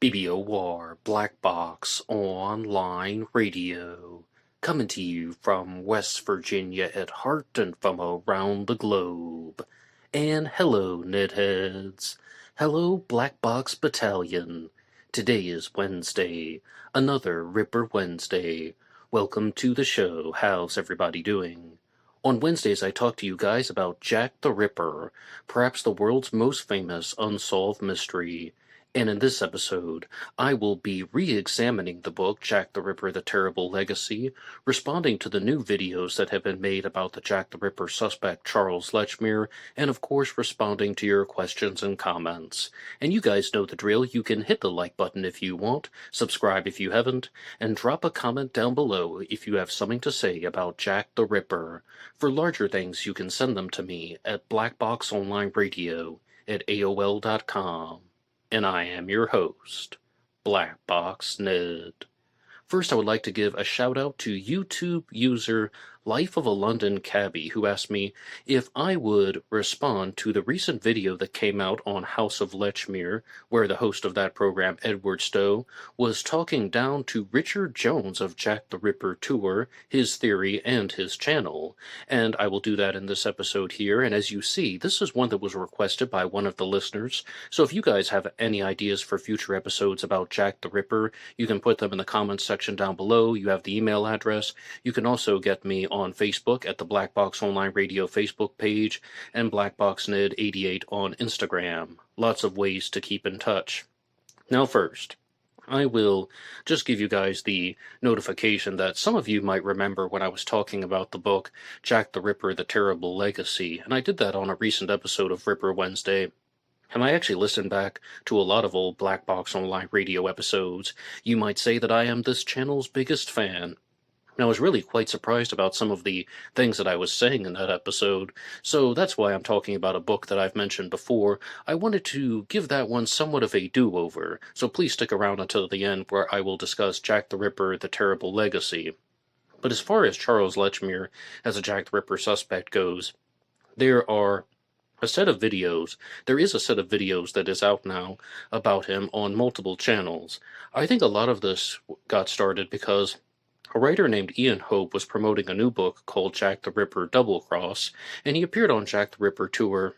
BBOR Black Box Online Radio, coming to you from West Virginia at heart and from around the globe. And hello, Nedheads. Hello, Black Box Battalion. Today is Wednesday, another Ripper Wednesday. Welcome to the show. How's everybody doing? On Wednesdays, I talk to you guys about Jack the Ripper, perhaps the world's most famous unsolved mystery. And in this episode, I will be re-examining the book Jack the Ripper, The Terrible Legacy, responding to the new videos that have been made about the Jack the Ripper suspect Charles Lechmere, and of course responding to your questions and comments. And you guys know the drill. You can hit the like button if you want, subscribe if you haven't, and drop a comment down below if you have something to say about Jack the Ripper. For larger things, you can send them to me at blackboxonlineradio at AOL.com. And I am your host, Box Ned. First, I would like to give a shout out to YouTube user Life of a London Cabbie, who asked me if I would respond to the recent video that came out on House of Lechmere, where the host of that program, Edward Stowe, was talking down to Richard Jones of Jack the Ripper Tour, his theory, and his channel. And I will do that in this episode here, and as you see, this is one that was requested by one of the listeners, so if you guys have any ideas for future episodes about Jack the Ripper, you can put them in the comments section down below. You have the email address. You can also get me on Facebook at the Black Box Online Radio Facebook page and blackboxned88 on Instagram. Lots of ways to keep in touch. Now first, I will just give you guys the notification that some of you might remember when I was talking about the book Jack the Ripper, The Terrible Legacy, and I did that on a recent episode of Ripper Wednesday. And I actually listened back to a lot of old Black Box Online Radio episodes. You might say that I am this channel's biggest fan. And I was really quite surprised about some of the things that I was saying in that episode, so that's why I'm talking about a book that I've mentioned before. I wanted to give that one somewhat of a do-over, so please stick around until the end where I will discuss Jack the Ripper, The Terrible Legacy. But as far as Charles Lechmere as a Jack the Ripper suspect goes, there is a set of videos that is out now about him on multiple channels. I think a lot of this got started because a writer named Ian Hope was promoting a new book called Jack the Ripper Double Cross, and he appeared on Jack the Ripper Tour,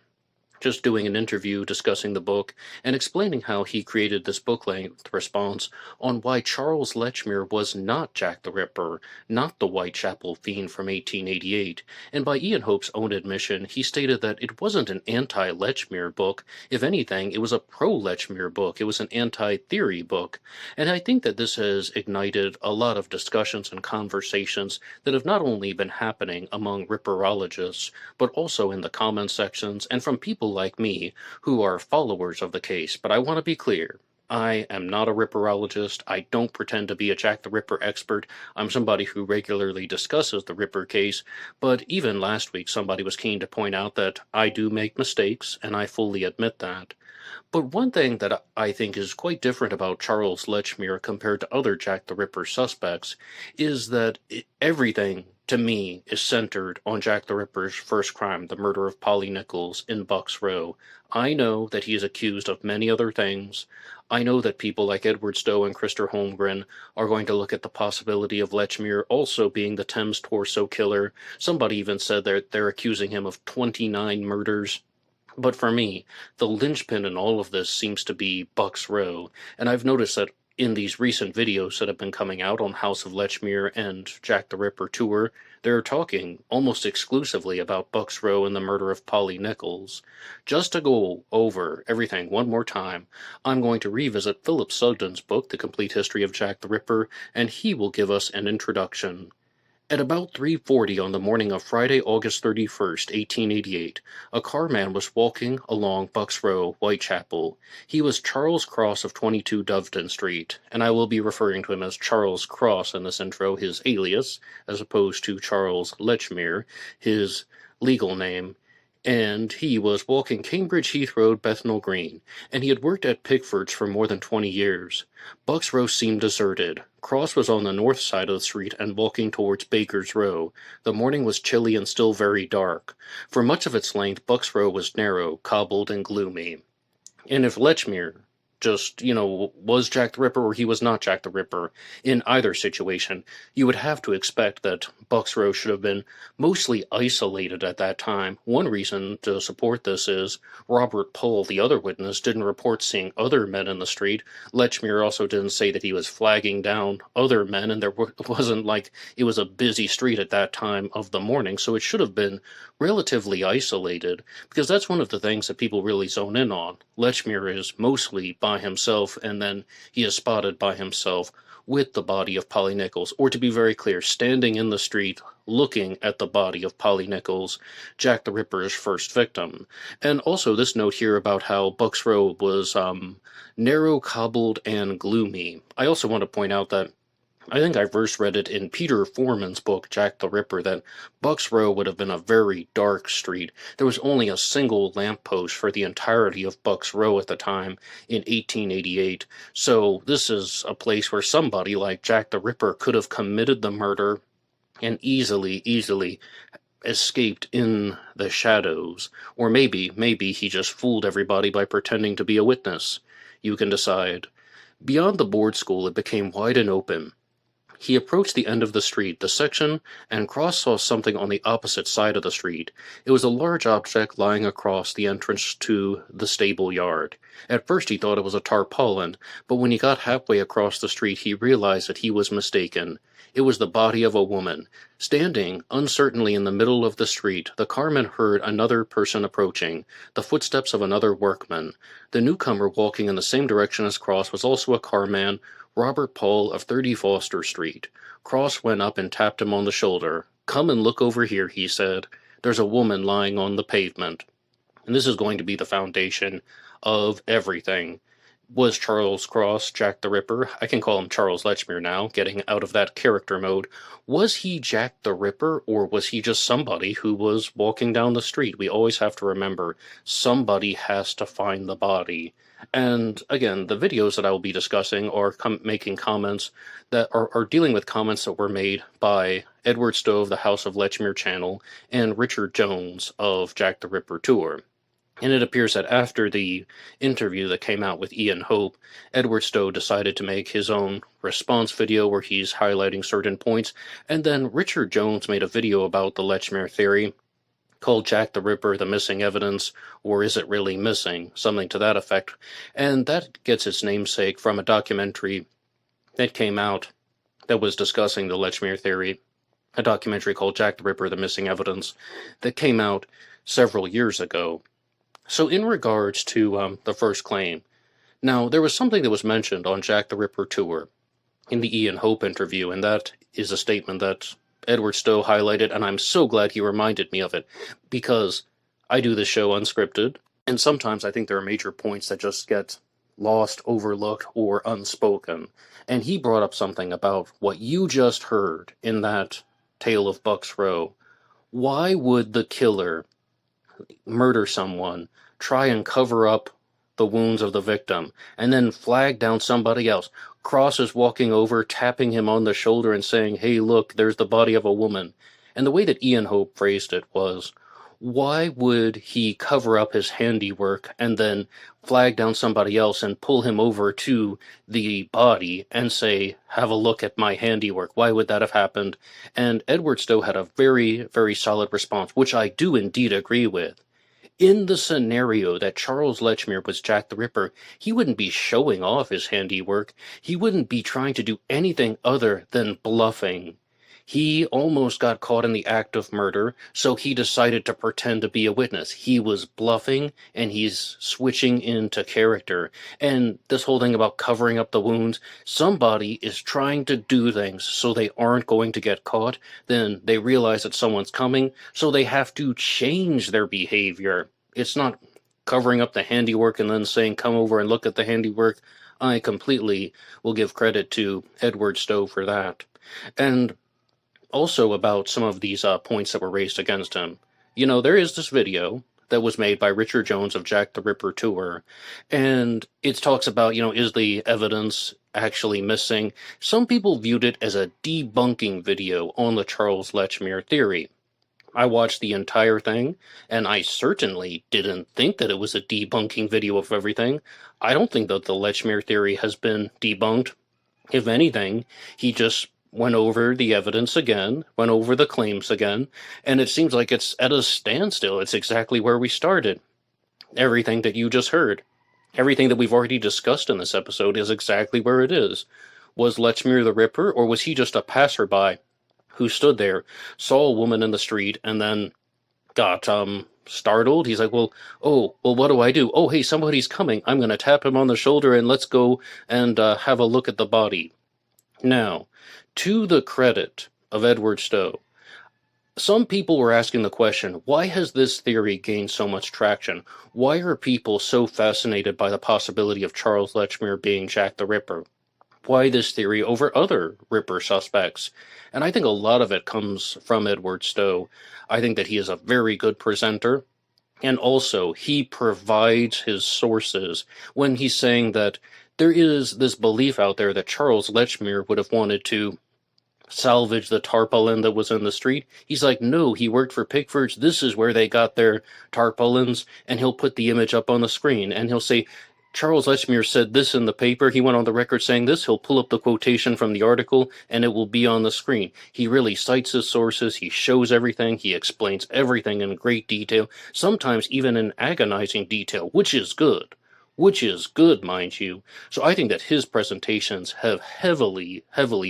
just doing an interview discussing the book and explaining how he created this book-length response on why Charles Lechmere was not Jack the Ripper, not the Whitechapel fiend from 1888, and by Ian Hope's own admission, he stated that it wasn't an anti-Lechmere book. If anything, it was a pro-Lechmere book. It was an anti-theory book, and I think that this has ignited a lot of discussions and conversations that have not only been happening among Ripperologists, but also in the comment sections and from people like me who are followers of the case. But I want to be clear. I am not a Ripperologist. I don't pretend to be a Jack the Ripper expert. I'm somebody who regularly discusses the Ripper case, but even last week somebody was keen to point out that I do make mistakes, and I fully admit that. But one thing that I think is quite different about Charles Lechmere compared to other Jack the Ripper suspects is that everything, to me, is centered on Jack the Ripper's first crime, the murder of Polly Nichols in Bucks Row. I know that he is accused of many other things. I know that people like Edward Stowe and Krister Holmgren are going to look at the possibility of Lechmere also being the Thames Torso killer. Somebody even said they're accusing him of 29 murders. But for me, the linchpin in all of this seems to be Bucks Row, and I've noticed that in these recent videos that have been coming out on House of Lechmere and Jack the Ripper Tour, they're talking almost exclusively about Bucks Row and the murder of Polly Nichols. Just to go over everything one more time, I'm going to revisit Philip Sugden's book, The Complete History of Jack the Ripper, and he will give us an introduction. At about 3:40 on the morning of Friday, August 31st, 1888, a carman was walking along Bucks Row, Whitechapel. He was Charles Cross of 22 Doveton Street, and I will be referring to him as Charles Cross in this intro, his alias, as opposed to Charles Lechmere, his legal name. And he was walking Cambridge Heath Road, Bethnal Green, and he had worked at Pickford's for more than 20 years. Bucks Row seemed deserted. Cross was on the north side of the street and walking towards Baker's Row. The morning was chilly and still very dark. For much of its length, Bucks Row was narrow, cobbled, and gloomy. And if Lechmere, just, was Jack the Ripper or he was not Jack the Ripper. In either situation, you would have to expect that Box Row should have been mostly isolated at that time. One reason to support this is Robert Pohl, the other witness, didn't report seeing other men in the street. Lechmere also didn't say that he was flagging down other men, and there wasn't like it was a busy street at that time of the morning, so it should have been relatively isolated, because that's one of the things that people really zone in on. Lechmere is mostly by himself, and then he is spotted by himself with the body of Polly Nichols, or to be very clear, standing in the street looking at the body of Polly Nichols, Jack the Ripper's first victim. And also this note here about how Box Row was narrow, cobbled, and gloomy. I also want to point out that I think I first read it in Peter Foreman's book, Jack the Ripper, that Box Row would have been a very dark street. There was only a single lamppost for the entirety of Box Row at the time in 1888. So this is a place where somebody like Jack the Ripper could have committed the murder and easily escaped in the shadows. Or maybe he just fooled everybody by pretending to be a witness. You can decide. Beyond the board school, it became wide and open. He approached the end of the street, the section, and Cross saw something on the opposite side of the street. It was a large object lying across the entrance to the stable yard. At first he thought it was a tarpaulin, but when he got halfway across the street he realized that he was mistaken. It was the body of a woman. Standing uncertainly in the middle of the street, the carman heard another person approaching, the footsteps of another workman. The newcomer walking in the same direction as Cross was also a carman, Robert Pohl of 30 Foster Street. Cross went up and tapped him on the shoulder. "Come and look over here," he said. "There's a woman lying on the pavement." And this is going to be the foundation of everything. Was Charles Cross Jack the Ripper? I can call him Charles Lechmere now, getting out of that character mode. Was he Jack the Ripper, or was he just somebody who was walking down the street? We always have to remember, somebody has to find the body. And again, the videos that I will be discussing are making comments that are dealing with comments that were made by Edward Stowe of the House of Lechmere Channel and Richard Jones of Jack the Ripper Tour. And it appears that after the interview that came out with Ian Hope, Edward Stowe decided to make his own response video where he's highlighting certain points, and then Richard Jones made a video about the Lechmere theory called Jack the Ripper, the Missing Evidence, or Is It Really Missing? Something to that effect. And that gets its namesake from a documentary that came out that was discussing the Lechmere theory, a documentary called Jack the Ripper, the Missing Evidence, that came out several years ago. So in regards to the first claim, now there was something that was mentioned on Jack the Ripper Tour in the Ian Hope interview, and that is a statement that Edward Stowe highlighted, and I'm so glad he reminded me of it, because I do this show unscripted, and sometimes I think there are major points that just get lost, overlooked, or unspoken. And he brought up something about what you just heard in that tale of Box Row. Why would the killer murder someone, try and cover up the wounds of the victim, and then flag down somebody else? Cross is walking over, tapping him on the shoulder and saying, "Hey, look, there's the body of a woman." And the way that Ian Hope phrased it was, why would he cover up his handiwork and then flag down somebody else and pull him over to the body and say, "Have a look at my handiwork"? Why would that have happened? And Edward Stowe had a very, very solid response, which I do indeed agree with. In the scenario that Charles Lechmere was Jack the Ripper, he wouldn't be showing off his handiwork. He wouldn't be trying to do anything other than bluffing. He almost got caught in the act of murder, so he decided to pretend to be a witness. He was bluffing, and he's switching into character. And this whole thing about covering up the wounds, somebody is trying to do things so they aren't going to get caught. Then they realize that someone's coming, so they have to change their behavior. It's not covering up the handiwork and then saying, "Come over and look at the handiwork." I completely will give credit to Edward Stowe for that. And also about some of these points that were raised against him. There is this video that was made by Richard Jones of Jack the Ripper Tour, and it talks about, is the evidence actually missing? Some people viewed it as a debunking video on the Charles Lechmere theory. I watched the entire thing, and I certainly didn't think that it was a debunking video of everything. I don't think that the Lechmere theory has been debunked. If anything, he just went over the evidence again, went over the claims again, and it seems like it's at a standstill. It's exactly where we started. Everything that you just heard, everything that we've already discussed in this episode is exactly where it is. Was Lechmere the Ripper, or was he just a passerby who stood there, saw a woman in the street, and then got startled? He's like, well, what do I do? Oh, hey, somebody's coming. I'm going to tap him on the shoulder and let's go and have a look at the body. Now, to the credit of Edward Stowe, some people were asking the question, why has this theory gained so much traction? Why are people so fascinated by the possibility of Charles Lechmere being Jack the Ripper? Why this theory over other Ripper suspects? And I think a lot of it comes from Edward Stowe. I think that he is a very good presenter, and also he provides his sources when he's saying that there is this belief out there that Charles Lechmere would have wanted to salvage the tarpaulin that was in the street. He's like, no, he worked for Pickford's. This is where they got their tarpaulins, and he'll put the image up on the screen, and he'll say, Charles Lechmere said this in the paper. He went on the record saying this. He'll pull up the quotation from the article, and it will be on the screen. He really cites his sources. He shows everything. He explains everything in great detail, sometimes even in agonizing detail, which is good. Which is good, mind you. So I think that his presentations have heavily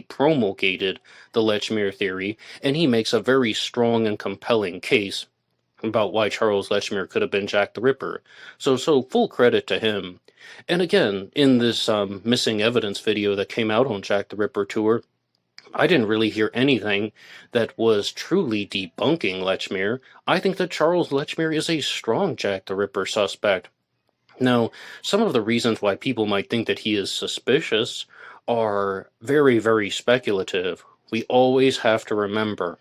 promulgated the Lechmere theory, and he makes a very strong and compelling case about why Charles Lechmere could have been Jack the Ripper. So full credit to him. And again, in this missing evidence video that came out on Jack the Ripper tour, I didn't really hear anything that was truly debunking Lechmere. I think that Charles Lechmere is a strong Jack the Ripper suspect. Now, some of the reasons why people might think that he is suspicious are very speculative. We always have to remember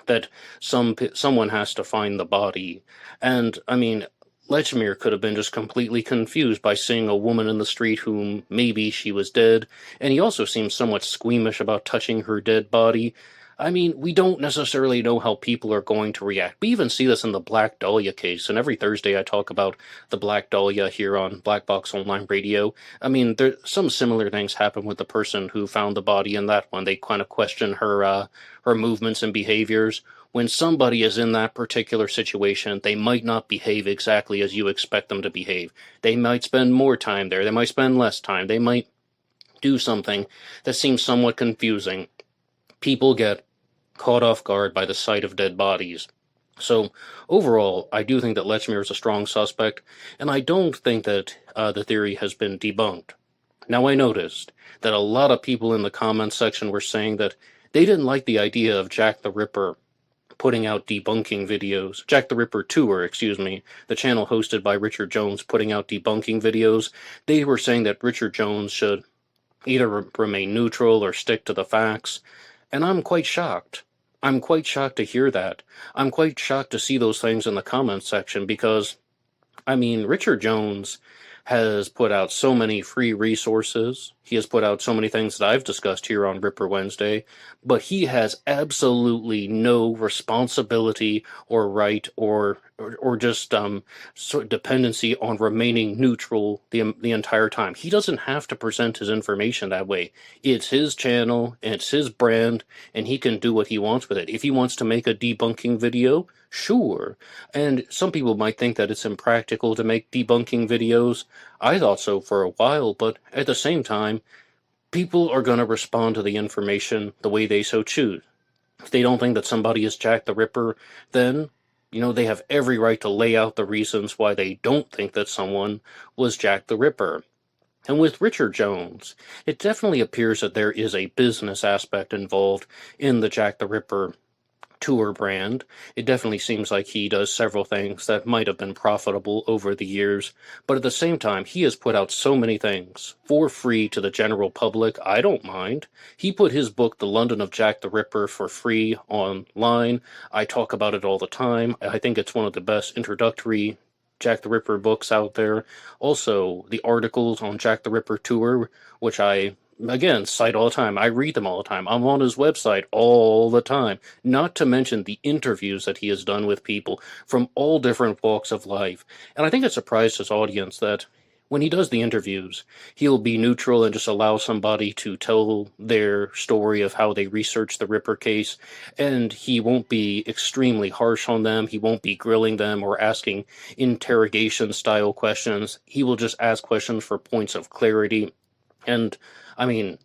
that someone has to find the body. And, I mean, Lechmere could have been just completely confused by seeing a woman in the street whom maybe she was dead, and he also seems somewhat squeamish about touching her dead body. I mean, we don't necessarily know how people are going to react. We even see this in the Black Dahlia case, and every Thursday I talk about the Black Dahlia here on Black Box Online Radio. I mean, some similar things happen with the person who found the body in that one. They kind of question her movements and behaviors. When somebody is in that particular situation, they might not behave exactly as you expect them to behave. They might spend more time there. They might spend less time. They might do something that seems somewhat confusing. People get caught off guard by the sight of dead bodies. So, overall, I do think that Lechmere is a strong suspect, and I don't think that the theory has been debunked. Now, I noticed that a lot of people in the comments section were saying that they didn't like the idea of Jack the Ripper putting out debunking videos. Jack the Ripper Tour, the channel hosted by Richard Jones putting out debunking videos. They were saying that Richard Jones should either remain neutral or stick to the facts, and I'm quite shocked. I'm quite shocked to hear that. I'm quite shocked to see those things in the comments section because, I mean, Richard Jones has put out so many free resources. He has put out so many things that I've discussed here on Ripper Wednesday, but he has absolutely no responsibility or right or just sort of dependency on remaining neutral the entire time. He doesn't have to present his information that way. It's his channel, and it's his brand, and he can do what he wants with it. If he wants to make a debunking video, sure. And some people might think that it's impractical to make debunking videos. I thought so for a while, but at the same time, people are going to respond to the information the way they so choose. If they don't think that somebody is Jack the Ripper, then, they have every right to lay out the reasons why they don't think that someone was Jack the Ripper. And with Richard Jones, it definitely appears that there is a business aspect involved in the Jack the Ripper tour brand. It definitely seems like he does several things that might have been profitable over the years, but at the same time, he has put out so many things for free to the general public. I don't mind. He put his book, The London of Jack the Ripper, for free online. I talk about it all the time. I think it's one of the best introductory Jack the Ripper books out there. Also, the articles on Jack the Ripper tour, which I again, cite all the time. I read them all the time. I'm on his website all the time. Not to mention the interviews that he has done with people from all different walks of life. And I think it surprised his audience that when he does the interviews, he'll be neutral and just allow somebody to tell their story of how they researched the Ripper case, and he won't be extremely harsh on them. He won't be grilling them or asking interrogation style questions. He will just ask questions for points of clarity. And I mean,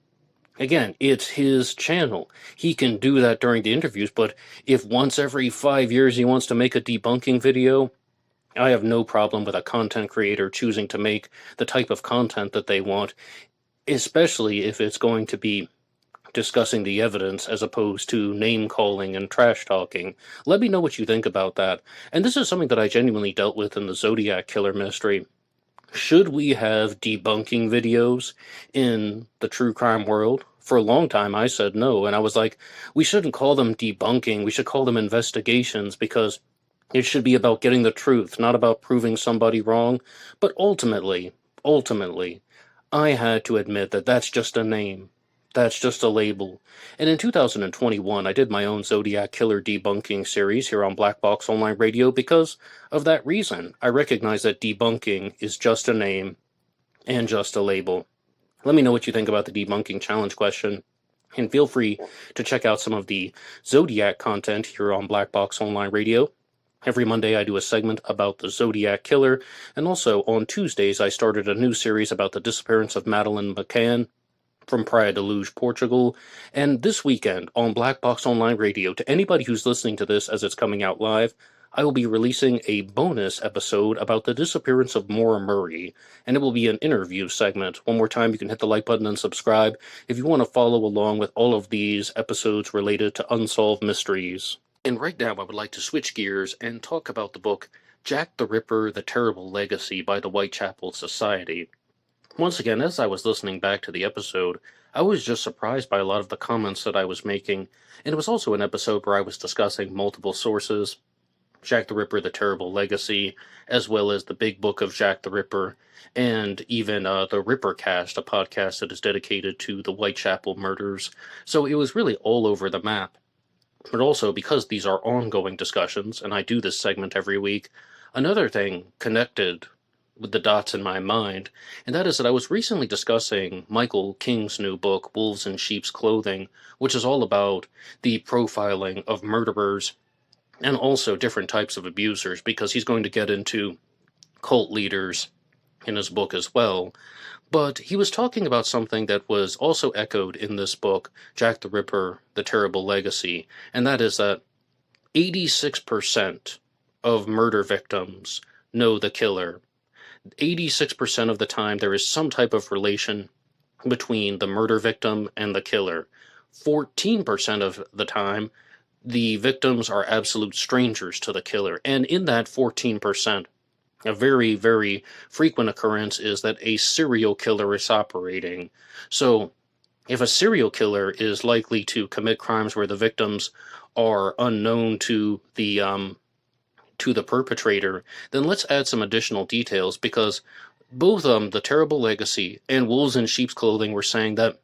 again, it's his channel. He can do that during the interviews, but if once every 5 years he wants to make a debunking video, I have no problem with a content creator choosing to make the type of content that they want, especially if it's going to be discussing the evidence as opposed to name calling and trash talking. Let me know what you think about that. And this is something that I genuinely dealt with in the Zodiac Killer mystery. Should we have debunking videos in the true crime world? For a long time, I said no, and I was like, we shouldn't call them debunking, we should call them investigations, because it should be about getting the truth, not about proving somebody wrong. But ultimately, I had to admit that that's just a name. That's just a label. And in 2021, I did my own Zodiac Killer debunking series here on Black Box Online Radio because of that reason. I recognize that debunking is just a name and just a label. Let me know what you think about the debunking challenge question. And feel free to check out some of the Zodiac content here on Black Box Online Radio. Every Monday I do a segment about the Zodiac Killer, and also on Tuesdays I started a new series about the disappearance of Madeleine McCann from Praia de Luz, Portugal. And this weekend on Black Box Online Radio, to anybody who's listening to this as it's coming out live, I will be releasing a bonus episode about the disappearance of Maura Murray, and it will be an interview segment. One more time, you can hit the like button and subscribe if you want to follow along with all of these episodes related to unsolved mysteries. And right now, I would like to switch gears and talk about the book Jack the Ripper, The Terrible Legacy by the Whitechapel Society. Once again, as I was listening back to the episode, I was just surprised by a lot of the comments that I was making, and it was also an episode where I was discussing multiple sources, Jack the Ripper, The Terrible Legacy, as well as the Big Book of Jack the Ripper, and even the Rippercast, a podcast that is dedicated to the Whitechapel murders. So it was really all over the map. But also, because these are ongoing discussions, and I do this segment every week, another thing connected with the dots in my mind, and that is that I was recently discussing Michael King's new book, Wolves in Sheep's Clothing, which is all about the profiling of murderers and also different types of abusers, because he's going to get into cult leaders in his book as well. But he was talking about something that was also echoed in this book, Jack the Ripper, The Terrible Legacy, and that is that 86% of murder victims know the killer. 86% of the time there is some type of relation between the murder victim and the killer. 14% of the time, the victims are absolute strangers to the killer. And in that 14%, a very, very frequent occurrence is that a serial killer is operating. So if a serial killer is likely to commit crimes where the victims are unknown to the perpetrator, then let's add some additional details, because both The Terrible Legacy and Wolves in Sheep's Clothing were saying that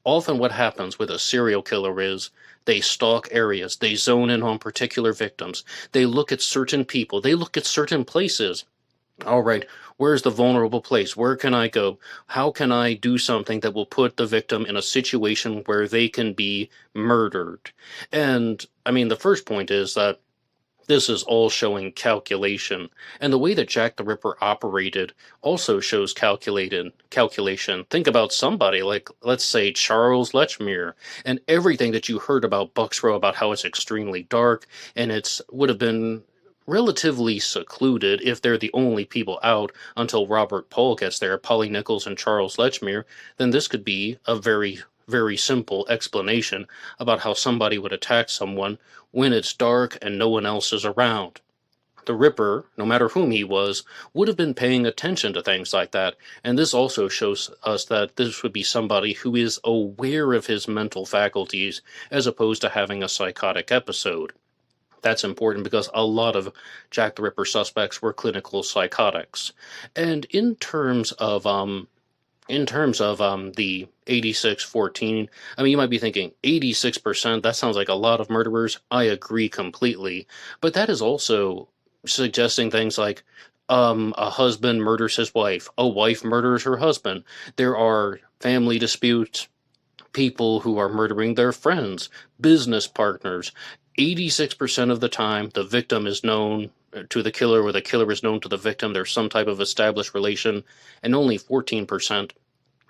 often what happens with a serial killer is they stalk areas, they zone in on particular victims, they look at certain people, they look at certain places. All right, where's the vulnerable place? Where can I go? How can I do something that will put the victim in a situation where they can be murdered? And, I mean, the first point is that this is all showing calculation, and the way that Jack the Ripper operated also shows calculation. Think about somebody like, let's say, Charles Lechmere, and everything that you heard about Bucks Row, about how it's extremely dark, and it's would have been relatively secluded if they're the only people out until Robert Paul gets there, Polly Nichols and Charles Lechmere, then this could be a very, very simple explanation about how somebody would attack someone when it's dark and no one else is around. The Ripper, no matter whom he was, would have been paying attention to things like that, and this also shows us that this would be somebody who is aware of his mental faculties as opposed to having a psychotic episode. That's important because a lot of Jack the Ripper suspects were clinical psychotics. And in terms of In terms of the 86-14, I mean, you might be thinking 86%, that sounds like a lot of murderers. I agree completely. But that is also suggesting things like a husband murders his wife, a wife murders her husband. There are family disputes, people who are murdering their friends, business partners. 86% of the time, the victim is known to the killer, or the killer is known to the victim. There's some type of established relation, and only 14%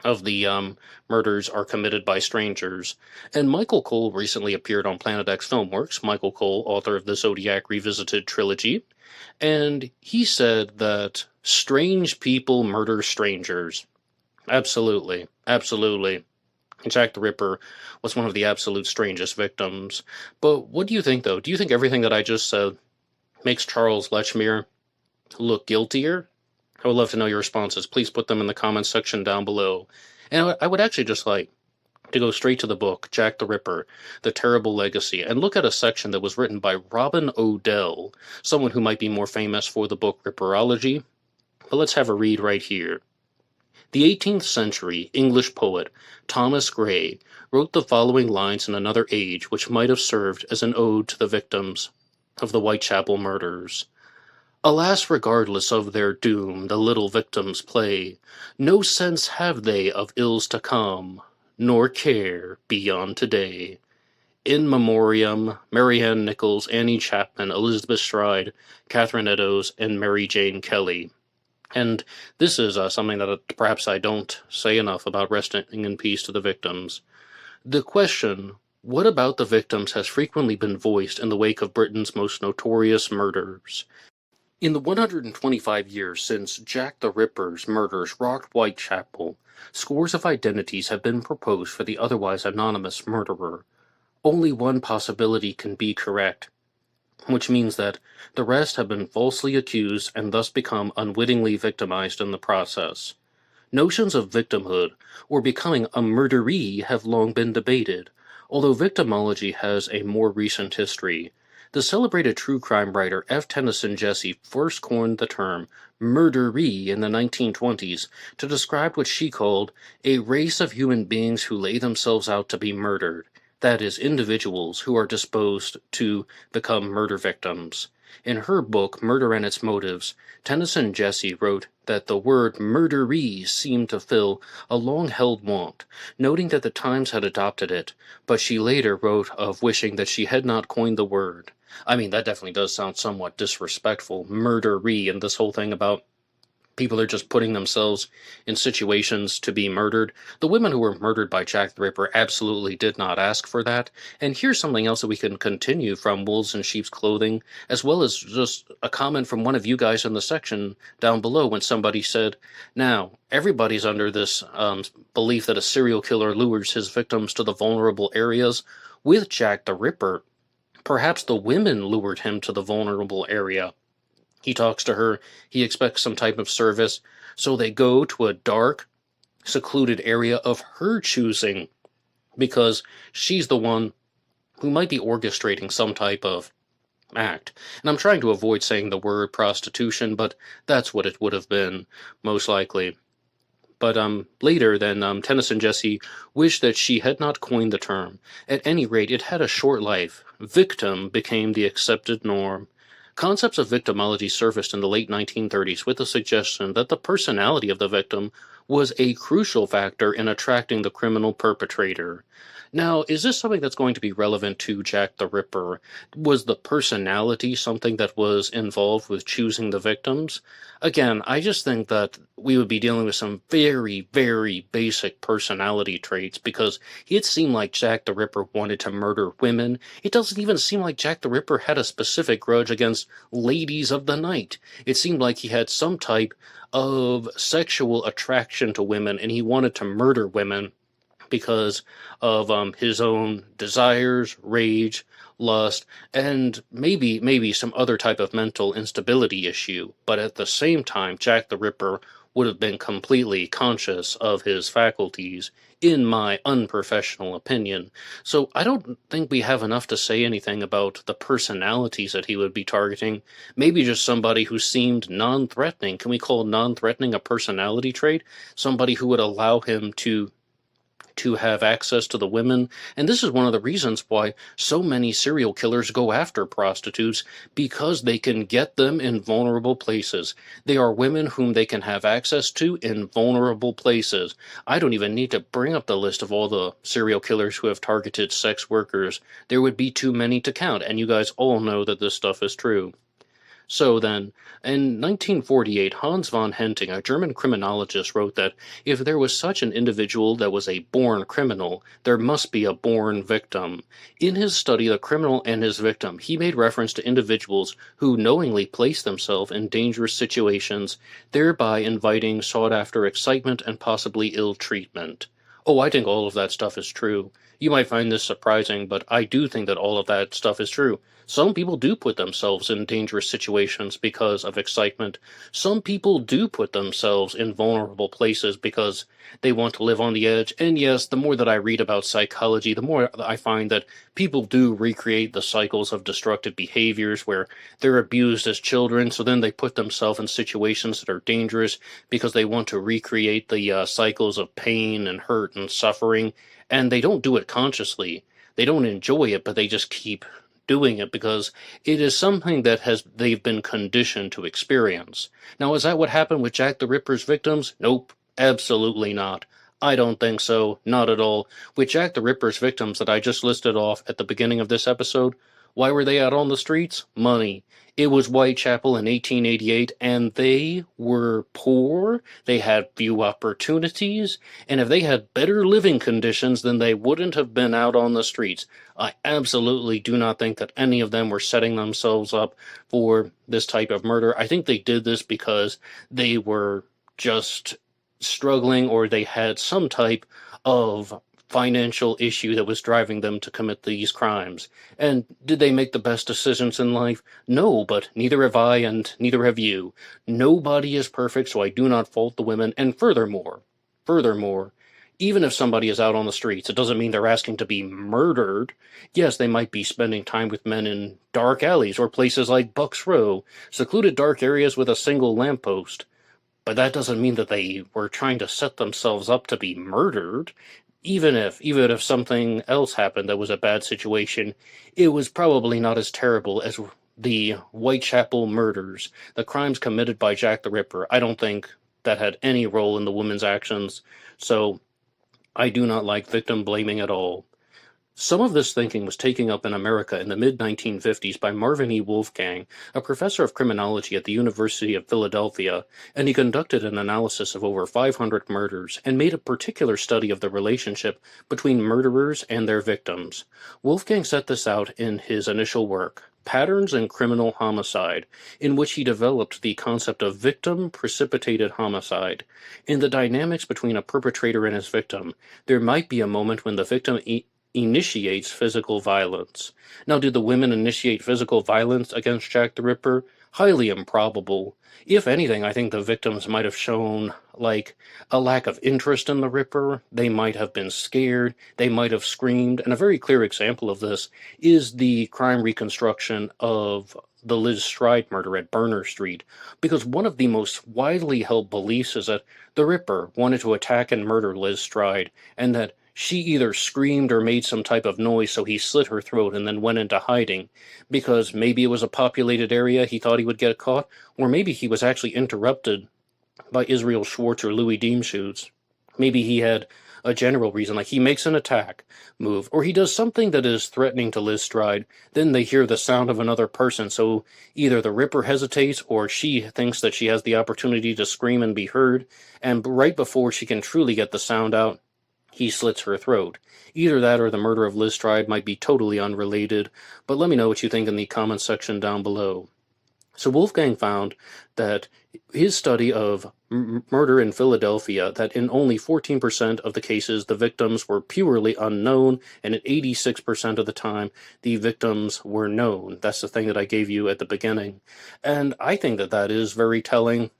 of the murders are committed by strangers. And Michael Cole recently appeared on Planet X Filmworks. Michael Cole, author of the Zodiac Revisited trilogy, and he said that strange people murder strangers. Absolutely, absolutely. Jack the Ripper was one of the absolute strangest victims. But what do you think, though? Do you think everything that I just said makes Charles Lechmere look guiltier? I would love to know your responses. Please put them in the comments section down below. And I would actually just like to go straight to the book, Jack the Ripper, The Terrible Legacy, and look at a section that was written by Robin Odell, someone who might be more famous for the book Ripperology. But let's have a read right here. The 18th century English poet Thomas Gray wrote the following lines in another age which might have served as an ode to the victims of the Whitechapel murders. Alas, regardless of their doom, the little victims play. No sense have they of ills to come, nor care beyond today. In memoriam, Marianne Nichols, Annie Chapman, Elizabeth Stride, Catherine Eddowes, and Mary Jane Kelly. And this is something that perhaps I don't say enough about resting in peace to the victims. The question, what about the victims, has frequently been voiced in the wake of Britain's most notorious murders. In the 125 years since Jack the Ripper's murders rocked Whitechapel, scores of identities have been proposed for the otherwise anonymous murderer. Only one possibility can be correct, which means that the rest have been falsely accused and thus become unwittingly victimized in the process. Notions of victimhood, or becoming a murderee, have long been debated, although victimology has a more recent history. The celebrated true crime writer F. Tennyson Jesse first coined the term murderee in the 1920s to describe what she called a race of human beings who lay themselves out to be murdered, that is, individuals who are disposed to become murder victims. In her book, Murder and Its Motives, Tennyson Jesse wrote that the word murderee seemed to fill a long-held want, noting that the Times had adopted it, but she later wrote of wishing that she had not coined the word. I mean, that definitely does sound somewhat disrespectful, murderee, and this whole thing about people are just putting themselves in situations to be murdered. The women who were murdered by Jack the Ripper absolutely did not ask for that. And here's something else that we can continue from Wolves in Sheep's Clothing, as well as just a comment from one of you guys in the section down below when somebody said, now, everybody's under this belief that a serial killer lures his victims to the vulnerable areas. With Jack the Ripper, perhaps the women lured him to the vulnerable area. He talks to her, he expects some type of service, so they go to a dark, secluded area of her choosing, because she's the one who might be orchestrating some type of act. And I'm trying to avoid saying the word prostitution, but that's what it would have been, most likely. But later, then, Tennyson Jesse wished that she had not coined the term. At any rate, it had a short life. Victim became the accepted norm. Concepts of victimology surfaced in the late 1930s with the suggestion that the personality of the victim was a crucial factor in attracting the criminal perpetrator. Now, is this something that's going to be relevant to Jack the Ripper? Was the personality something that was involved with choosing the victims? Again, I just think that we would be dealing with some very, very basic personality traits, because it seemed like Jack the Ripper wanted to murder women. It doesn't even seem like Jack the Ripper had a specific grudge against ladies of the night. It seemed like he had some type of sexual attraction to women, and he wanted to murder women because of his own desires, rage, lust, and maybe some other type of mental instability issue. But at the same time, Jack the Ripper would have been completely conscious of his faculties, in my unprofessional opinion. So I don't think we have enough to say anything about the personalities that he would be targeting. Maybe just somebody who seemed non-threatening. Can we call non-threatening a personality trait? Somebody who would allow him to have access to the women. And this is one of the reasons why so many serial killers go after prostitutes, because they can get them in vulnerable places. They are women whom they can have access to in vulnerable places. I don't even need to bring up the list of all the serial killers who have targeted sex workers. There would be too many to count, and you guys all know that this stuff is true. So then, in 1948, Hans von Henting, a German criminologist, wrote that if there was such an individual that was a born criminal, there must be a born victim. In his study, The Criminal and His Victim, he made reference to individuals who knowingly place themselves in dangerous situations, thereby inviting sought-after excitement and possibly ill treatment. Oh, I think all of that stuff is true. You might find this surprising, but I do think that all of that stuff is true. Some people do put themselves in dangerous situations because of excitement. Some people do put themselves in vulnerable places because they want to live on the edge. And yes, the more that I read about psychology, the more I find that people do recreate the cycles of destructive behaviors where they're abused as children, so then they put themselves in situations that are dangerous because they want to recreate the cycles of pain and hurt and suffering, and they don't do it consciously. They don't enjoy it, but they just keep doing it because it is something that they've been conditioned to experience. Now, is that what happened with Jack the Ripper's victims? Nope, absolutely not. I don't think so, not at all. With Jack the Ripper's victims that I just listed off at the beginning of this episode, why were they out on the streets? Money. It was Whitechapel in 1888, and they were poor, they had few opportunities, and if they had better living conditions, then they wouldn't have been out on the streets. I absolutely do not think that any of them were setting themselves up for this type of murder. I think they did this because they were just struggling, or they had some type of financial issue that was driving them to commit these crimes. And did they make the best decisions in life? No, but neither have I, and neither have you. Nobody is perfect, so I do not fault the women. And furthermore, even if somebody is out on the streets, it doesn't mean they're asking to be murdered. Yes, they might be spending time with men in dark alleys or places like Bucks Row, secluded dark areas with a single lamppost. But that doesn't mean that they were trying to set themselves up to be murdered. Even if something else happened that was a bad situation, it was probably not as terrible as the Whitechapel murders, the crimes committed by Jack the Ripper. I don't think that had any role in the woman's actions, so I do not like victim blaming at all. Some of this thinking was taken up in America in the mid-1950s by Marvin E. Wolfgang, a professor of criminology at the University of Philadelphia, and he conducted an analysis of over 500 murders and made a particular study of the relationship between murderers and their victims. Wolfgang set this out in his initial work, Patterns in Criminal Homicide, in which he developed the concept of victim-precipitated homicide. In the dynamics between a perpetrator and his victim, there might be a moment when the victim initiates physical violence. Now, did the women initiate physical violence against Jack the Ripper? Highly improbable. If anything, I think the victims might have shown, a lack of interest in the Ripper. They might have been scared. They might have screamed. And a very clear example of this is the crime reconstruction of the Liz Stride murder at Berner Street, because one of the most widely held beliefs is that the Ripper wanted to attack and murder Liz Stride, and that she either screamed or made some type of noise, so he slit her throat and then went into hiding, because maybe it was a populated area, he thought he would get caught, or maybe he was actually interrupted by Israel Schwartz or Louis Diemschutz. Maybe he had a general reason, like he makes an attack move, or he does something that is threatening to Liz Stride, then they hear the sound of another person, so either the Ripper hesitates, or she thinks that she has the opportunity to scream and be heard, and right before she can truly get the sound out, he slits her throat. Either that or the murder of Liz Stride might be totally unrelated, but let me know what you think in the comments section down below. So Wolfgang found that his study of murder in Philadelphia, that in only 14% of the cases the victims were purely unknown, and in 86% of the time the victims were known. That's the thing that I gave you at the beginning. And I think that that is very telling.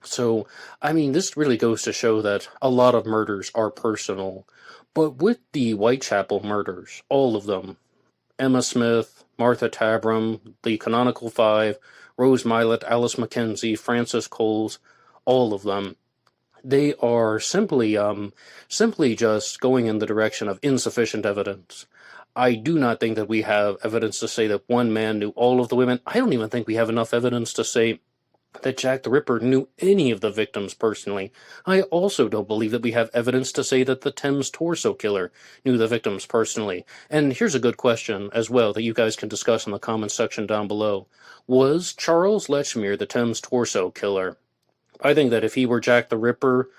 So, I mean, this really goes to show that a lot of murders are personal. But with the Whitechapel murders, all of them, Emma Smith, Martha Tabram, the Canonical Five, Rose Milett, Alice Mackenzie, Frances Coles, all of them, they are simply just going in the direction of insufficient evidence. I do not think that we have evidence to say that one man knew all of the women. I don't even think we have enough evidence to say that Jack the Ripper knew any of the victims personally. I also don't believe that we have evidence to say that the Thames Torso Killer knew the victims personally. And here's a good question as well that you guys can discuss in the comments section down below. Was Charles Lechmere the Thames Torso Killer? I think that if he were Jack the Ripper,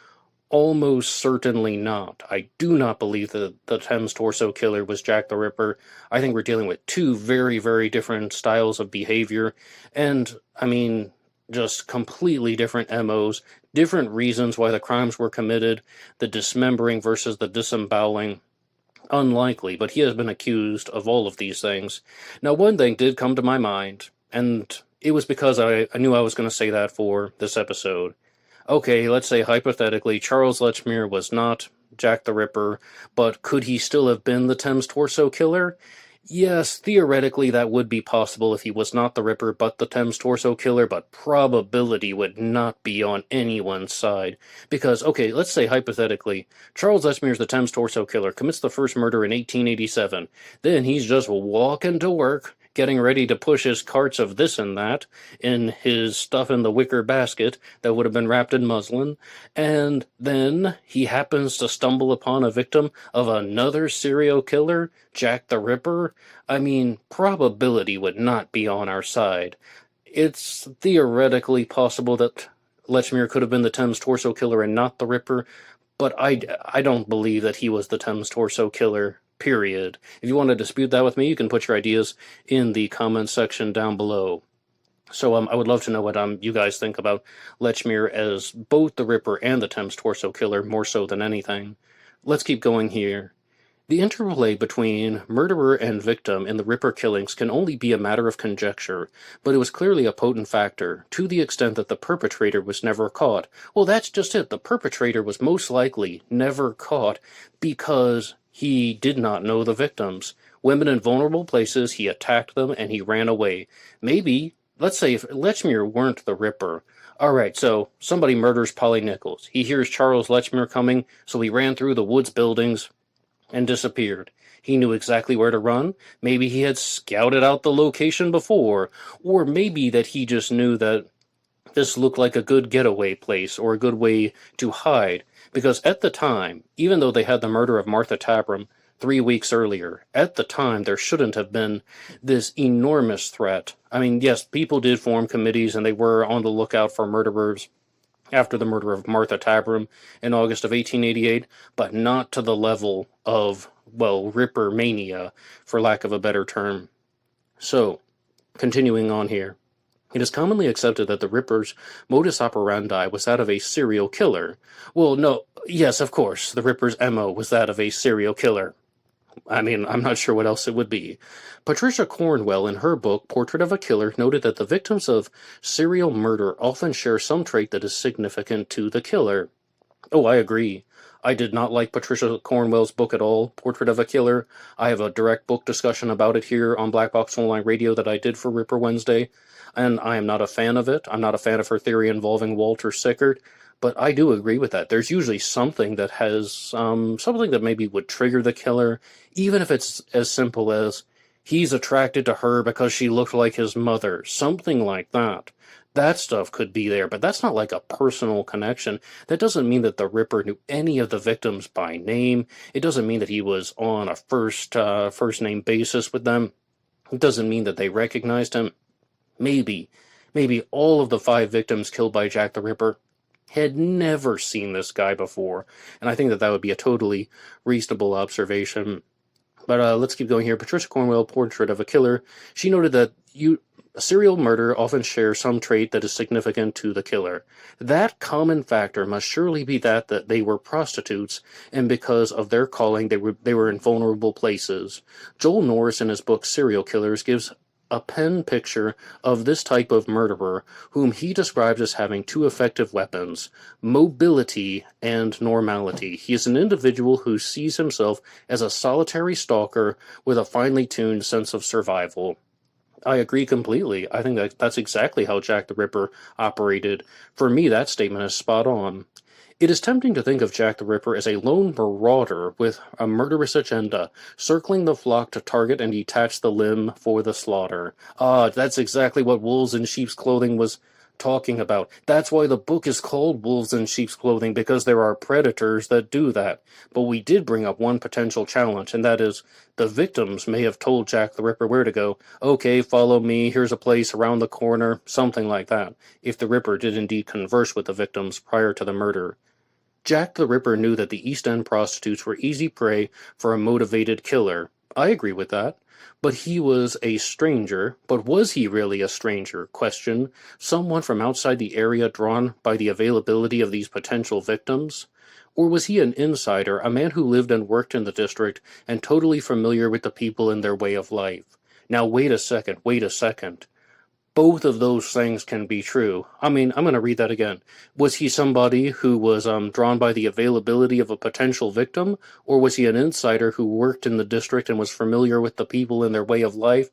almost certainly not. I do not believe that the Thames Torso Killer was Jack the Ripper. I think we're dealing with two very, very different styles of behavior, and, I mean, just completely different MOs, different reasons why the crimes were committed, the dismembering versus the disemboweling. Unlikely, but he has been accused of all of these things. Now, one thing did come to my mind, and it was because I knew I was going to say that for this episode. Okay, let's say hypothetically Charles Lechmere was not Jack the Ripper, but could he still have been the Thames Torso Killer? Yes, theoretically that would be possible if he was not the Ripper but the Thames Torso Killer, but probability would not be on anyone's side. Because, okay, let's say hypothetically, Charles Lechmere is the Thames Torso Killer, commits the first murder in 1887. Then he's just walking to work, getting ready to push his carts of this and that in his stuff in the wicker basket that would have been wrapped in muslin, and then he happens to stumble upon a victim of another serial killer, Jack the Ripper. I mean, probability would not be on our side. It's theoretically possible that Lechmere could have been the Thames Torso Killer and not the Ripper, but I don't believe that he was the Thames Torso Killer, period. If you want to dispute that with me, you can put your ideas in the comments section down below. So I would love to know what you guys think about Lechmere as both the Ripper and the Thames Torso Killer, more so than anything. Let's keep going here. The interplay between murderer and victim in the Ripper killings can only be a matter of conjecture, but it was clearly a potent factor, to the extent that the perpetrator was never caught. Well, that's just it. The perpetrator was most likely never caught because he did not know the victims. Women in vulnerable places, he attacked them and he ran away. Maybe, let's say if Lechmere weren't the Ripper. Alright, so somebody murders Polly Nichols. He hears Charles Lechmere coming, so he ran through the woods buildings and disappeared. He knew exactly where to run. Maybe he had scouted out the location before, or maybe that he just knew that this looked like a good getaway place or a good way to hide. Because at the time, even though they had the murder of Martha Tabram 3 weeks earlier, at the time there shouldn't have been this enormous threat. I mean, yes, people did form committees and they were on the lookout for murderers after the murder of Martha Tabram in August of 1888, but not to the level of, well, Ripper mania, for lack of a better term. So, continuing on here. It is commonly accepted that the Ripper's modus operandi was that of a serial killer. Well, no, yes, of course, the Ripper's MO was that of a serial killer. I mean, I'm not sure what else it would be. Patricia Cornwell, in her book, Portrait of a Killer, noted that the victims of serial murder often share some trait that is significant to the killer. Oh, I agree. I did not like Patricia Cornwell's book at all, Portrait of a Killer. I have a direct book discussion about it here on Black Box Online Radio that I did for Ripper Wednesday, and I am not a fan of it. I'm not a fan of her theory involving Walter Sickert. But I do agree with that. There's usually something that has, something that maybe would trigger the killer, even if it's as simple as he's attracted to her because she looked like his mother, something like that. That stuff could be there, but that's not like a personal connection. That doesn't mean that the Ripper knew any of the victims by name. It doesn't mean that he was on a first name basis with them. It doesn't mean that they recognized him. Maybe all of the 5 victims killed by Jack the Ripper had never seen this guy before, and I think that would be a totally reasonable observation. But let's keep going here. Patricia Cornwell, Portrait of a Killer, she noted that serial murder often shares some trait that is significant to the killer. That common factor must surely be that they were prostitutes, and because of their calling, they were in vulnerable places. Joel Norris, in his book Serial Killers, gives a pen picture of this type of murderer, whom he describes as having two effective weapons: mobility and normality. He is an individual who sees himself as a solitary stalker with a finely tuned sense of survival. I agree completely. I think that's exactly how Jack the Ripper operated. For me, that statement is spot on. It is tempting to think of Jack the Ripper as a lone marauder with a murderous agenda, circling the flock to target and detach the limb for the slaughter. Ah, that's exactly what Wolves in Sheep's Clothing was talking about. That's why the book is called Wolves in Sheep's Clothing, because there are predators that do that. But we did bring up one potential challenge, and that is the victims may have told Jack the Ripper where to go. Okay, follow me, here's a place around the corner, something like that, if the Ripper did indeed converse with the victims prior to the murder. Jack the Ripper knew that the East End prostitutes were easy prey for a motivated killer. I agree with that. But he was a stranger. But was he really a stranger? Question. Someone from outside the area drawn by the availability of these potential victims? Or was he an insider, a man who lived and worked in the district and totally familiar with the people and their way of life? Now, wait a second. Both of those things can be true. I mean, I'm going to read that again. Was he somebody who was drawn by the availability of a potential victim, or was he an insider who worked in the district and was familiar with the people and their way of life?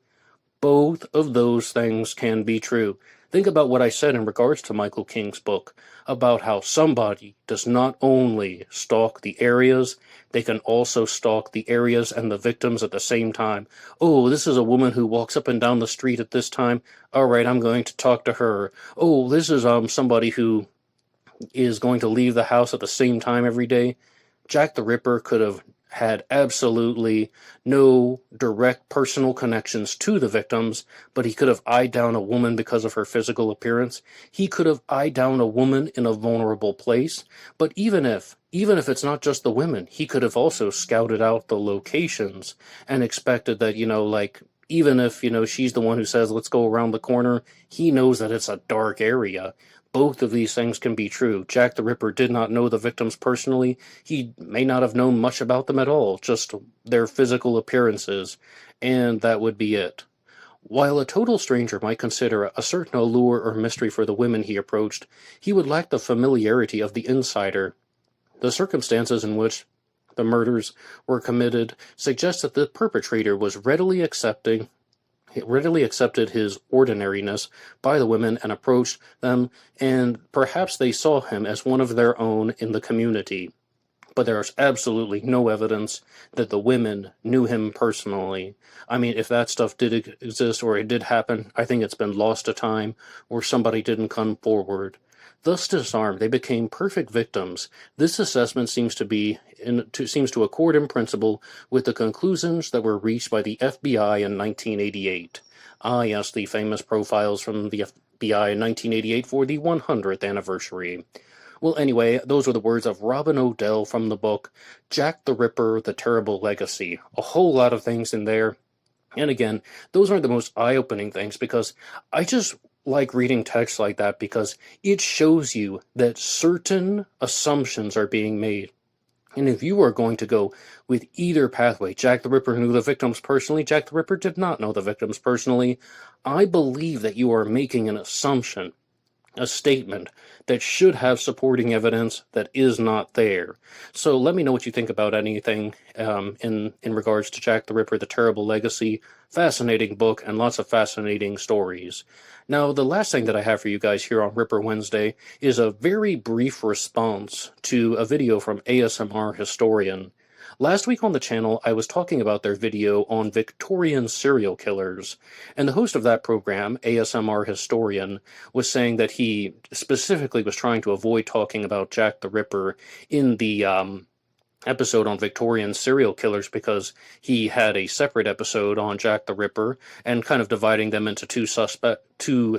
Both of those things can be true. Think about what I said in regards to Michael King's book about how somebody does not only stalk the areas, they can also stalk the areas and the victims at the same time. Oh, this is a woman who walks up and down the street at this time. All right, I'm going to talk to her. Oh, this is somebody who is going to leave the house at the same time every day. Jack the Ripper could have had absolutely no direct personal connections to the victims, but he could have eyed down a woman because of her physical appearance. He could have eyed down a woman in a vulnerable place. But even if it's not just the women, he could have also scouted out the locations and expected that, even if, she's the one who says, let's go around the corner, he knows that it's a dark area. Both of these things can be true. Jack the Ripper did not know the victims personally. He may not have known much about them at all, just their physical appearances, and that would be it. While a total stranger might consider a certain allure or mystery for the women he approached, he would lack the familiarity of the insider. The circumstances in which the murders were committed suggest that the perpetrator was readily accepted his ordinariness by the women and approached them, and perhaps they saw him as one of their own in the community. But there is absolutely no evidence that the women knew him personally. I mean, if that stuff did exist or it did happen, I think it's been lost to time, or somebody didn't come forward. Thus disarmed, they became perfect victims. This assessment seems to accord in principle with the conclusions that were reached by the FBI in 1988. Ah, yes, the famous profiles from the FBI in 1988 for the 100th anniversary. Well, anyway, those were the words of Robin Odell from the book Jack the Ripper, The Terrible Legacy. A whole lot of things in there. And again, those aren't the most eye-opening things, because I just like reading text like that because it shows you that certain assumptions are being made. And if you are going to go with either pathway, Jack the Ripper knew the victims personally, Jack the Ripper did not know the victims personally, I believe that you are making an assumption, a statement that should have supporting evidence that is not there. So let me know what you think about anything in regards to Jack the Ripper, The Terrible Legacy. Fascinating book and lots of fascinating stories. Now, the last thing that I have for you guys here on Ripper Wednesday is a very brief response to a video from ASMR Historian. Last week on the channel, I was talking about their video on Victorian serial killers, and the host of that program, ASMR Historian, was saying that he specifically was trying to avoid talking about Jack the Ripper in the episode on Victorian serial killers because he had a separate episode on Jack the Ripper and kind of dividing them into two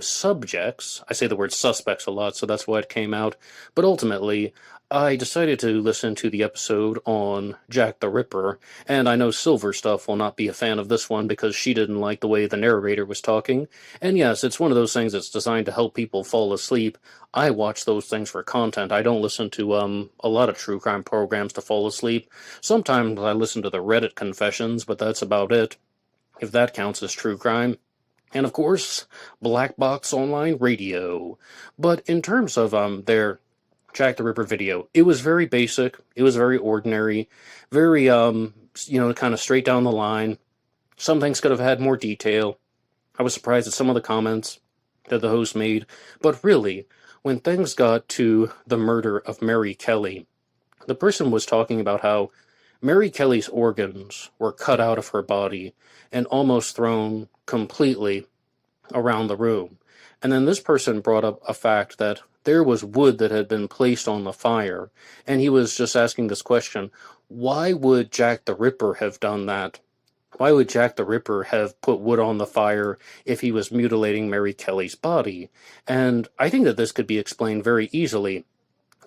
subjects. I say the word suspects a lot, so that's why it came out. But ultimately, I decided to listen to the episode on Jack the Ripper, and I know Silver Stuff will not be a fan of this one because she didn't like the way the narrator was talking. And yes, it's one of those things that's designed to help people fall asleep. I watch those things for content. I don't listen to a lot of true crime programs to fall asleep. Sometimes I listen to the Reddit confessions, but that's about it, if that counts as true crime. and of course, Black Box Online Radio. But in terms of their Jack the Ripper video, it was very basic, it was very ordinary, very kind of straight down the line. Some things could have had more detail. I was surprised at some of the comments that the host made, but really, when things got to the murder of Mary Kelly, the person was talking about how Mary Kelly's organs were cut out of her body and almost thrown completely around the room. And then this person brought up a fact that there was wood that had been placed on the fire, and he was just asking this question: why would Jack the Ripper have done that? Why would Jack the Ripper have put wood on the fire if he was mutilating Mary Kelly's body? And I think that this could be explained very easily,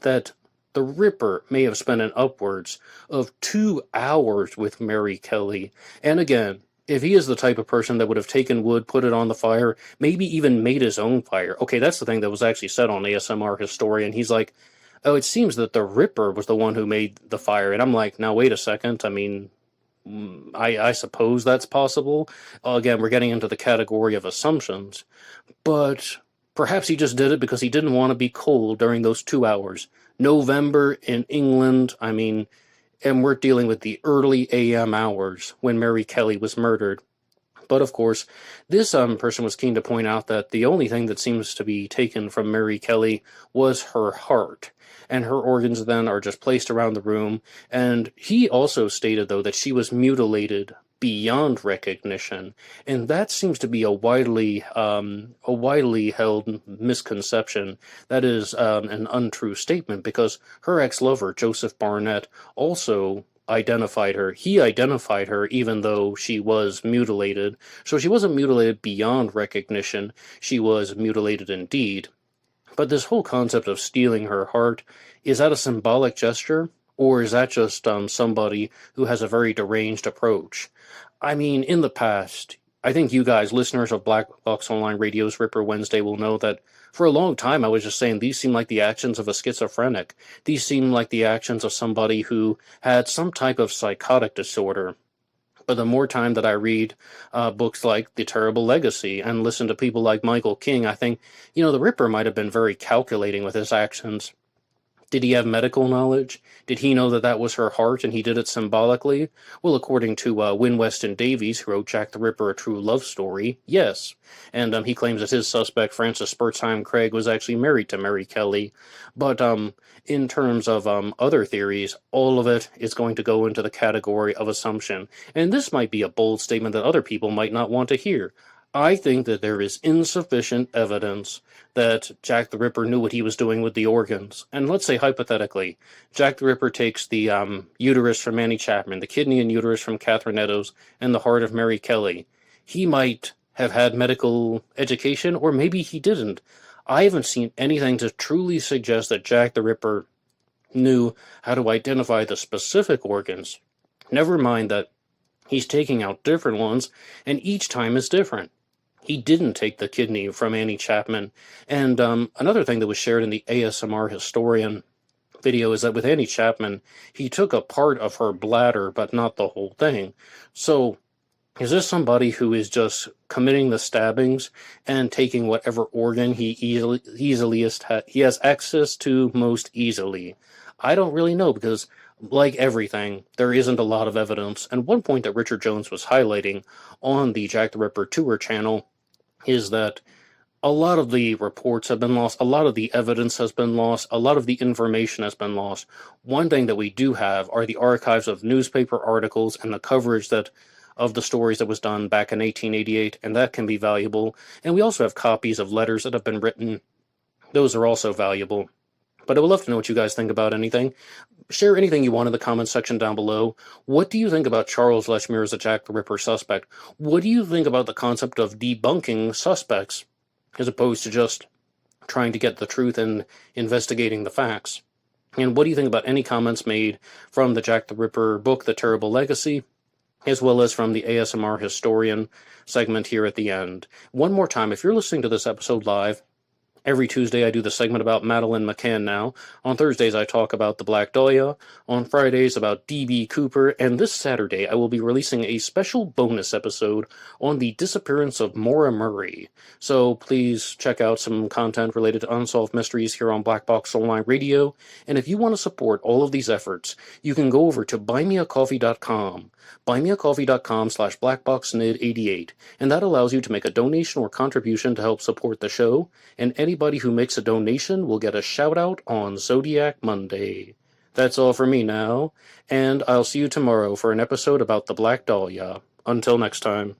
that the Ripper may have spent an upwards of 2 hours with Mary Kelly. And again, if he is the type of person that would have taken wood, put it on the fire, maybe even made his own fire. Okay, that's the thing that was actually said on ASMR Historian. He's like, oh, it seems that the Ripper was the one who made the fire. And I'm like, now wait a second. I mean, I suppose that's possible. Again, we're getting into the category of assumptions. But perhaps he just did it because he didn't want to be cold during those 2 hours. November in England, I mean, and we're dealing with the early AM hours when Mary Kelly was murdered. But of course, this person was keen to point out that the only thing that seems to be taken from Mary Kelly was her heart, and her organs then are just placed around the room. And he also stated, though, that she was mutilated beyond recognition, and that seems to be a widely held misconception. That is an untrue statement, because her ex-lover, Joseph Barnett, also identified her. He identified her even though she was mutilated. So she wasn't mutilated beyond recognition, she was mutilated indeed. But this whole concept of stealing her heart, is that a symbolic gesture? Or is that just somebody who has a very deranged approach? I mean, in the past, I think you guys, listeners of Black Box Online Radio's Ripper Wednesday, will know that for a long time I was just saying these seem like the actions of a schizophrenic. These seem like the actions of somebody who had some type of psychotic disorder. But the more time that I read books like The Terrible Legacy and listen to people like Michael King, I think, the Ripper might have been very calculating with his actions. Did he have medical knowledge? Did he know that that was her heart and he did it symbolically? Well, according to Win Weston Davies, who wrote Jack the Ripper, A True Love Story, yes. And he claims that his suspect, Francis Spurzheim Craig, was actually married to Mary Kelly. But in terms of other theories, all of it is going to go into the category of assumption. And this might be a bold statement that other people might not want to hear. I think that there is insufficient evidence that Jack the Ripper knew what he was doing with the organs. And let's say, hypothetically, Jack the Ripper takes the uterus from Annie Chapman, the kidney and uterus from Catherine Eddowes, and the heart of Mary Kelly. He might have had medical education, or maybe he didn't. I haven't seen anything to truly suggest that Jack the Ripper knew how to identify the specific organs. Never mind that he's taking out different ones, and each time is different. He didn't take the kidney from Annie Chapman. And another thing that was shared in the ASMR Historian video is that with Annie Chapman, he took a part of her bladder, but not the whole thing. So, is this somebody who is just committing the stabbings and taking whatever organ he has access to most easily? I don't really know, because like everything, there isn't a lot of evidence. And one point that Richard Jones was highlighting on the Jack the Ripper Tour channel is that a lot of the reports have been lost, a lot of the evidence has been lost, a lot of the information has been lost. One thing that we do have are the archives of newspaper articles and the coverage of the stories that was done back in 1888, and that can be valuable. And we also have copies of letters that have been written. Those are also valuable. But I would love to know what you guys think about anything. Share anything you want in the comments section down below. What do you think about Charles Lechmere as a Jack the Ripper suspect? What do you think about the concept of debunking suspects, as opposed to just trying to get the truth and investigating the facts? And what do you think about any comments made from the Jack the Ripper book, The Terrible Legacy, as well as from the ASMR Historian segment here at the end? One more time, if you're listening to this episode live, Every Tuesday I do the segment about Madeline McCann now. On Thursdays I talk about the Black Dahlia. On Fridays about D.B. Cooper. And this Saturday I will be releasing a special bonus episode on the disappearance of Maura Murray. So please check out some content related to unsolved mysteries here on Black Box Online Radio. And if you want to support all of these efforts, you can go over to buymeacoffee.com. buymeacoffee.com/blackboxnid88. And that allows you to make a donation or contribution to help support the show. And anybody who makes a donation will get a shout-out on Zodiac Monday. That's all for me now, and I'll see you tomorrow for an episode about the Black Dahlia. Until next time.